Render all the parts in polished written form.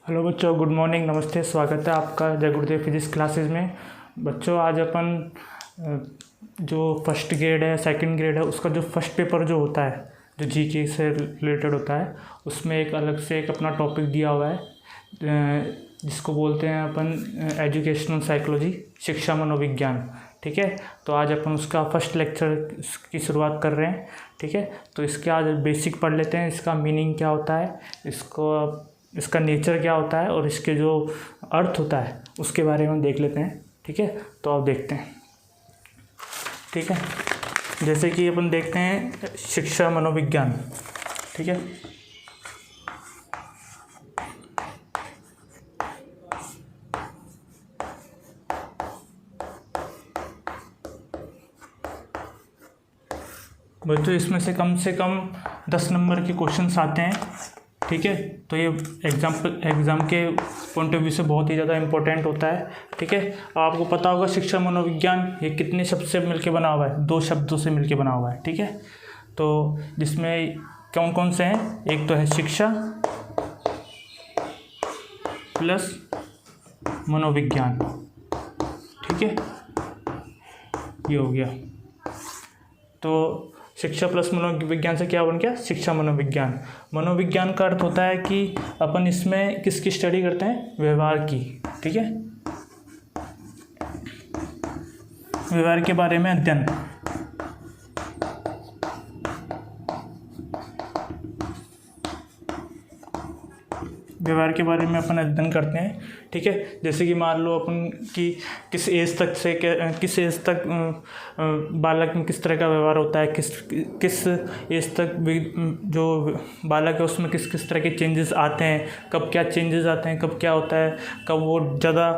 Hello बच्चों, good morning, नमस्ते। स्वागत है आपका जय गुरुदेव फिजिक्स क्लासेस में। बच्चों, आज अपन जो फर्स्ट ग्रेड है, सेकंड ग्रेड है, उसका जो फर्स्ट पेपर जो होता है, जो जीके से रिलेटेड होता है, उसमें एक अलग से एक अपना टॉपिक दिया हुआ है जिसको बोलते हैं अपन एजुकेशनल साइकोलॉजी, शिक्षा मनोविज्ञान। ठीक है, तो आज अपन उसका फर्स्ट लेक्चर की शुरुआत कर रहे हैं। ठीक है, तो इसके आज बेसिक पढ़ लेते हैं। इसका मीनिंग क्या होता है, इसका नेचर क्या होता है और इसके जो अर्थ होता है उसके बारे में देख लेते हैं। ठीक है, तो आप देखते हैं। ठीक है, जैसे कि अपन देखते हैं शिक्षा मनोविज्ञान। ठीक है, बच्चों इसमें से कम 10 नंबर के क्वेश्चंस आते हैं। ठीक है, तो ये एग्ज़ाम के पॉइंट ऑफ व्यू से बहुत ही ज़्यादा इम्पोर्टेंट होता है। ठीक है, आपको पता होगा शिक्षा मनोविज्ञान ये कितने शब्द से मिलके बना हुआ है? 2 शब्दों से मिलके बना हुआ है। ठीक है, तो जिसमें कौन कौन से हैं? एक तो है शिक्षा प्लस मनोविज्ञान। ठीक है, ये हो गया। तो शिक्षा प्लस मनोविज्ञान से क्या बन गया? शिक्षा मनोविज्ञान। मनोविज्ञान का अर्थ होता है कि अपन इसमें किसकी स्टडी करते हैं? व्यवहार की। ठीक है, व्यवहार के बारे में अध्ययन। व्यवहार के बारे में अपन अध्ययन करते हैं। ठीक है, जैसे कि मान लो अपन कि किस एज तक बालक में किस तरह का व्यवहार होता है, किस एज तक जो बालक है उसमें किस किस तरह के चेंजेस आते हैं, कब क्या चेंजेस आते हैं, कब क्या होता है, कब वो ज़्यादा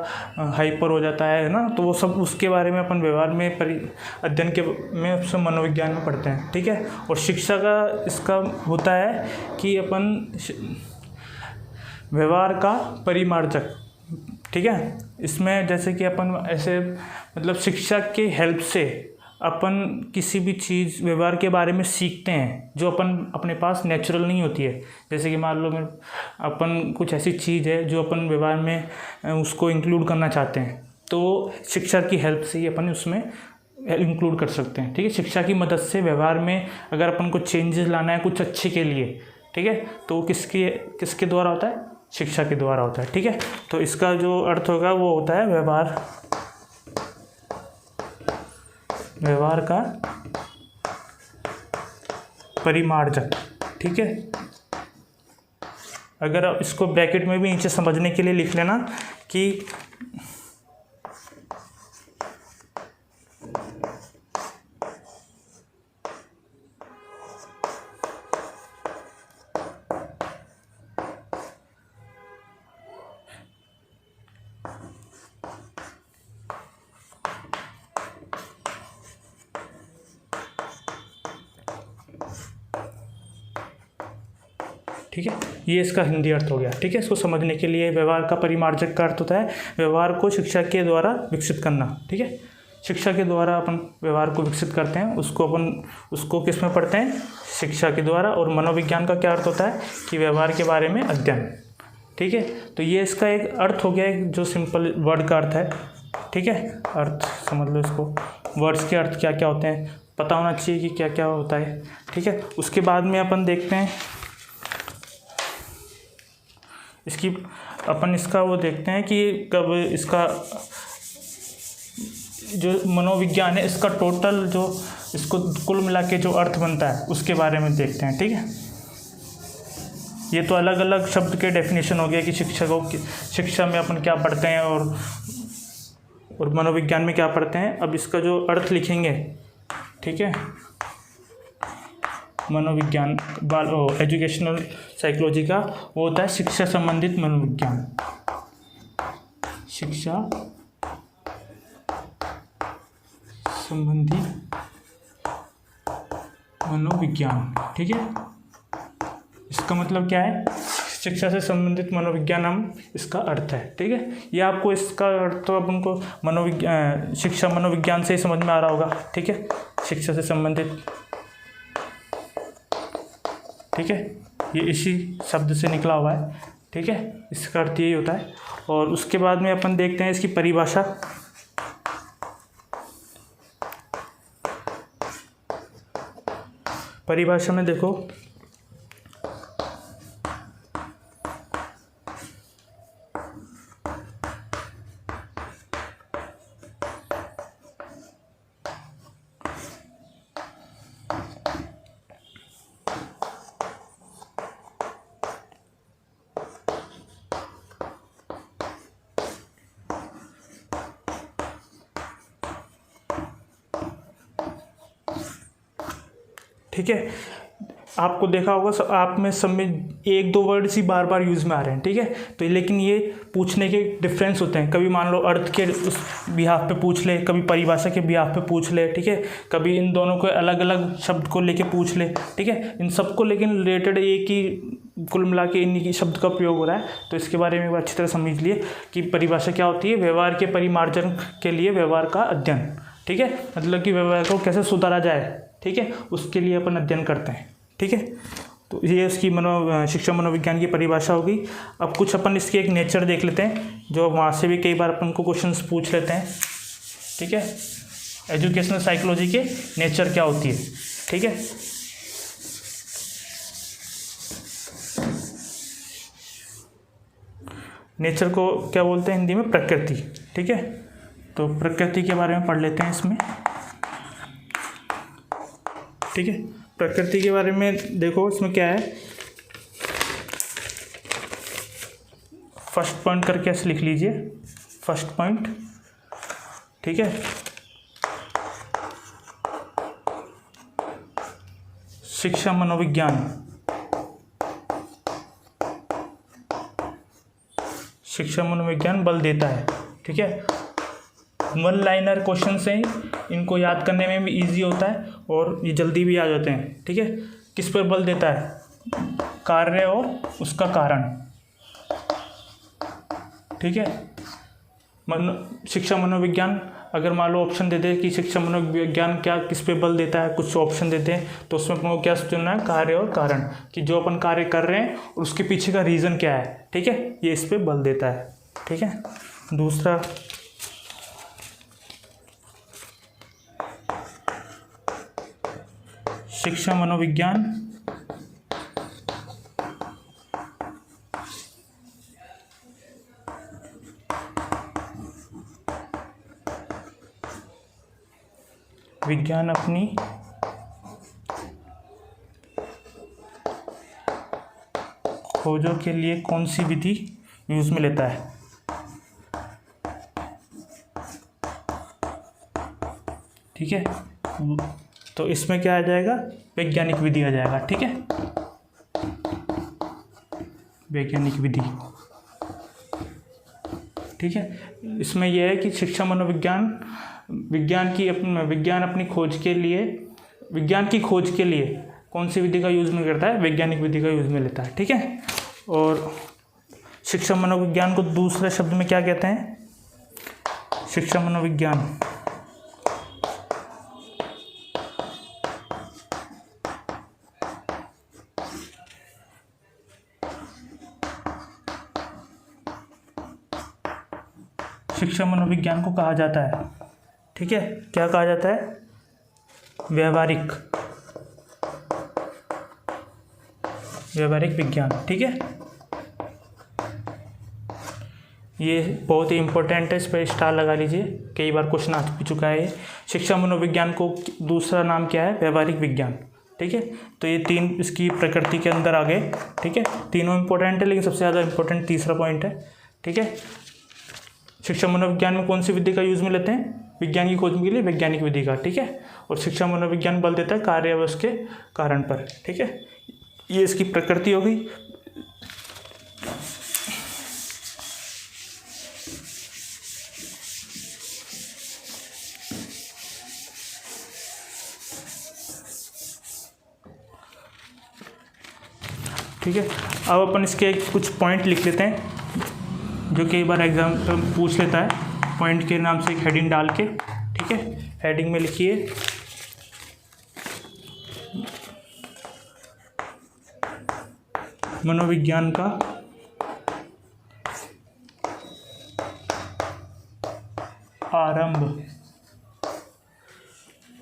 हाइपर हो जाता है ना, तो वो सब उसके बारे में अपन व्यवहार में अध्ययन के में सब मनोविज्ञान में पढ़ते हैं। ठीक है, और शिक्षा का इसका होता है कि अपन व्यवहार का परिमार्जक। ठीक है, इसमें जैसे कि अपन ऐसे मतलब शिक्षा के हेल्प से अपन किसी भी चीज़ व्यवहार के बारे में सीखते हैं जो अपन अपने पास नेचुरल नहीं होती है। जैसे कि मान लो अपन कुछ ऐसी चीज़ है जो अपन व्यवहार में उसको इंक्लूड करना चाहते हैं, तो शिक्षा की हेल्प से ही अपन उसमें इंक्लूड कर सकते हैं। ठीक है, शिक्षा की मदद से व्यवहार में अगर अपन को चेंजेस लाना है कुछ अच्छे के लिए, ठीक है, तो किसके द्वारा होता है? शिक्षा के द्वारा होता है। ठीक है, तो इसका जो अर्थ होगा वो होता है व्यवहार का परिमार्जक। ठीक है, अगर आप इसको ब्रैकेट में भी नीचे समझने के लिए लिख लेना कि ठीक है, ये इसका हिंदी अर्थ हो गया। ठीक है, इसको समझने के लिए व्यवहार का परिमार्जक का अर्थ होता है व्यवहार को शिक्षा के द्वारा विकसित करना। ठीक है, शिक्षा के द्वारा अपन व्यवहार को विकसित करते हैं, उसको किस में पढ़ते हैं? शिक्षा के द्वारा। और मनोविज्ञान का क्या अर्थ होता है? कि व्यवहार के बारे में अध्ययन। ठीक है, तो ये इसका एक अर्थ हो गया, एक जो सिंपल वर्ड का अर्थ है। ठीक है, अर्थ समझ लो इसको, वर्ड्स के अर्थ क्या क्या होते हैं पता होना चाहिए कि क्या क्या होता है। ठीक है, उसके बाद में अपन देखते हैं इसका वो देखते हैं कि कब इसका जो मनोविज्ञान है इसका टोटल जो इसको कुल मिला के जो अर्थ बनता है उसके बारे में देखते हैं। ठीक है, ये तो अलग अलग शब्द के डेफिनेशन हो गया कि शिक्षा में अपन क्या पढ़ते हैं और मनोविज्ञान में क्या पढ़ते हैं। अब इसका जो अर्थ लिखेंगे, ठीक है, मनोविज्ञान एजुकेशनल साइकोलॉजी का वो होता है शिक्षा संबंधित मनोविज्ञान। शिक्षा संबंधी मनोविज्ञान। ठीक है, इसका मतलब क्या है? शिक्षा से संबंधित मनोविज्ञान इसका अर्थ है। ठीक है, ये आपको इसका अर्थ तो अपन को शिक्षा मनोविज्ञान से ही समझ में आ रहा होगा। ठीक है, शिक्षा से संबंधित। ठीक है, ये इसी शब्द से निकला हुआ है। ठीक है, इसका अर्थ यही होता है। और उसके बाद में अपन देखते हैं इसकी परिभाषा। परिभाषा में देखो, ठीक है, आपको देखा होगा आप में सब में एक दो वर्ड्स ही बार बार यूज़ में आ रहे हैं, ठीक है। तो लेकिन ये पूछने के डिफरेंस होते हैं, कभी मान लो अर्थ के उस बिहाफ पे पूछ ले, कभी परिभाषा के बिहाफ पे पूछ ले, ठीक है, कभी इन दोनों को अलग अलग शब्द को लेके पूछ ले, ठीक है। इन सबको लेकिन रिलेटेड एक ही, कुल मिला के इन्हीं की शब्द का प्रयोग हो रहा है। तो इसके बारे में अच्छी तरह समझ लिए कि परिभाषा क्या होती है। व्यवहार के परिमार्जन के लिए व्यवहार का अध्ययन, ठीक है, मतलब कि व्यवहार को कैसे सुधारा जाए, ठीक है, उसके लिए अपन अध्ययन करते हैं, ठीक है। तो ये इसकी शिक्षा मनोविज्ञान की परिभाषा होगी। अब कुछ अपन इसकी एक नेचर देख लेते हैं, जो वहाँ से भी कई बार अपन को क्वेश्चंस पूछ लेते हैं, ठीक है। एजुकेशनल साइकोलॉजी के नेचर क्या होती है, ठीक है। नेचर को क्या बोलते हैं हिंदी में? प्रकृति, ठीक है। तो प्रकृति के बारे में पढ़ लेते हैं इसमें, ठीक है। प्रकृति के बारे में देखो, इसमें क्या है, फर्स्ट पॉइंट करके ऐसे लिख लीजिए, फर्स्ट पॉइंट, ठीक है। शिक्षा मनोविज्ञान, शिक्षा मनोविज्ञान बल देता है, ठीक है। वन लाइनर क्वेश्चन से इनको याद करने में भी इजी होता है और ये जल्दी भी आ जाते हैं, ठीक है। किस पर बल देता है? कार्य और उसका कारण, ठीक है। शिक्षा मनोविज्ञान, अगर मान लो ऑप्शन देते हैं कि शिक्षा मनोविज्ञान क्या किस पे बल देता है, कुछ ऑप्शन देते हैं, तो उसमें अपन को क्या चुनना है? कार्य और कारण, कि जो अपन कार्य कर रहे हैं और उसके पीछे का रीज़न क्या है, ठीक है, ये इस पे बल देता है, ठीक है। दूसरा, शिक्षा मनोविज्ञान विज्ञान अपनी खोजों के लिए कौन सी विधि यूज में लेता है? ठीक है, तो इसमें क्या आ जाएगा? वैज्ञानिक विधि आ जाएगा, ठीक है, वैज्ञानिक विधि, ठीक है। इसमें यह है कि शिक्षा मनोविज्ञान विज्ञान अपनी खोज के लिए, विज्ञान की खोज के लिए कौन सी विधि का यूज़ में करता है? वैज्ञानिक विधि का यूज़ में लेता है, ठीक है। और शिक्षा मनोविज्ञान को दूसरे शब्द में क्या कहते हैं? शिक्षा मनोविज्ञान शिक्षा मनोविज्ञान को कहा जाता है, ठीक है, क्या कहा जाता है? व्यवहारिक विज्ञान, ठीक है। ये बहुत ही इंपॉर्टेंट है, इस पर स्टार लगा लीजिए, कई बार क्वेश्चन आ चुका है। शिक्षा मनोविज्ञान को दूसरा नाम क्या है? व्यवहारिक विज्ञान, ठीक है। तो ये तीन इसकी प्रकृति के अंदर आ गए, ठीक है। तीनों इंपॉर्टेंट है, लेकिन सबसे ज़्यादा इंपॉर्टेंट तीसरा पॉइंट है, ठीक है। शिक्षा मनोविज्ञान में कौन सी विधि का यूज़ में लेते हैं? विज्ञान की खोज के लिए वैज्ञानिक विधि का, ठीक है। और शिक्षा मनोविज्ञान बल देता है कार्य व उसके कारण पर, ठीक है। ये इसकी प्रकृति हो गई। ठीक है, अब अपन इसके कुछ पॉइंट लिख लेते हैं जो कई बार एग्जाम पूछ लेता है। पॉइंट के नाम से एक हेडिंग डाल के, ठीक है, हेडिंग में लिखिए मनोविज्ञान का आरंभ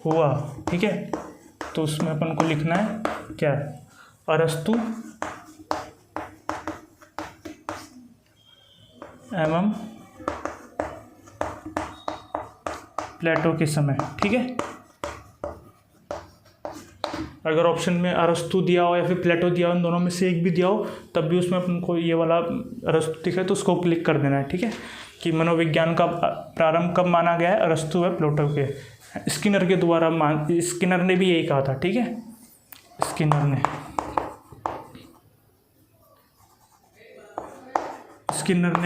हुआ, ठीक है। तो उसमें अपन को लिखना है क्या, अरस्तु एवं प्लेटो के समय, ठीक है। अगर ऑप्शन में अरस्तु दिया हो या फिर प्लेटो दिया हो, इन दोनों में से एक भी दिया हो, तब भी उसमें अपन को ये वाला अरस्तु दिखा है तो उसको क्लिक कर देना है, ठीक है। कि मनोविज्ञान का प्रारंभ कब माना गया है, अरस्तु व प्लेटो के, स्किनर के द्वारा स्किनर ने भी यही कहा था, ठीक है। स्किनर ने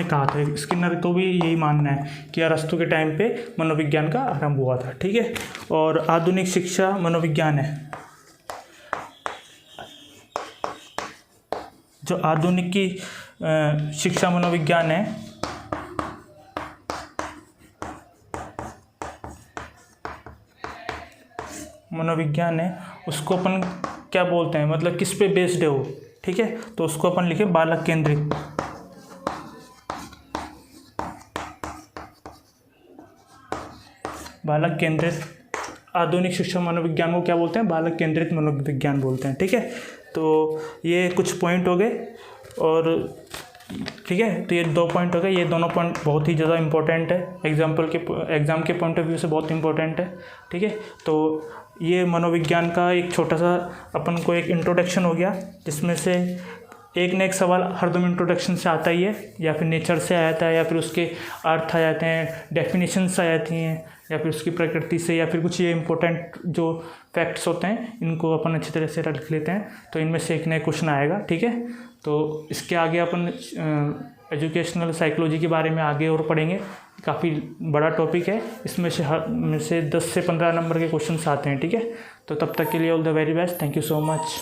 कहा था, स्किनर को भी यही मानना है कि अरस्तु के टाइम पे मनोविज्ञान का आरंभ हुआ था, ठीक है। और आधुनिक शिक्षा मनोविज्ञान है, जो आधुनिक की शिक्षा मनोविज्ञान है, उसको अपन क्या बोलते हैं, मतलब किस पे बेस्ड है वो, ठीक है। तो उसको अपन लिखे बालक केंद्रित, आधुनिक शिक्षा मनोविज्ञान को क्या बोलते हैं, बालक केंद्रित मनोविज्ञान बोलते हैं, ठीक है। तो ये कुछ पॉइंट हो गए, और ठीक है, तो ये 2 पॉइंट हो गए। ये दोनों पॉइंट बहुत ही ज़्यादा इंपॉर्टेंट है, एग्जाम के पॉइंट ऑफ व्यू से बहुत इंपॉर्टेंट है, ठीक है। तो ये मनोविज्ञान का एक छोटा सा अपन को एक इंट्रोडक्शन हो गया, जिसमें से एक न एक सवाल हरदम इंट्रोडक्शन से आता ही है, या फिर नेचर से आ जाता है, या फिर उसके अर्थ आ जाते हैं, डेफिनेशंस आ जाती हैं, या फिर उसकी प्रकृति से, या फिर कुछ ये इंपॉर्टेंट जो फैक्ट्स होते हैं इनको अपन अच्छी तरह से रख लेते हैं, तो इनमें से एक नया क्वेश्चन आएगा, ठीक है। तो इसके आगे अपन एजुकेशनल साइकोलॉजी के बारे में आगे और पढ़ेंगे, काफ़ी बड़ा टॉपिक है, इसमें से 10 से 15 नंबर के क्वेश्चन आते हैं, ठीक है। तो तब तक के लिए all the very best, thank you so much.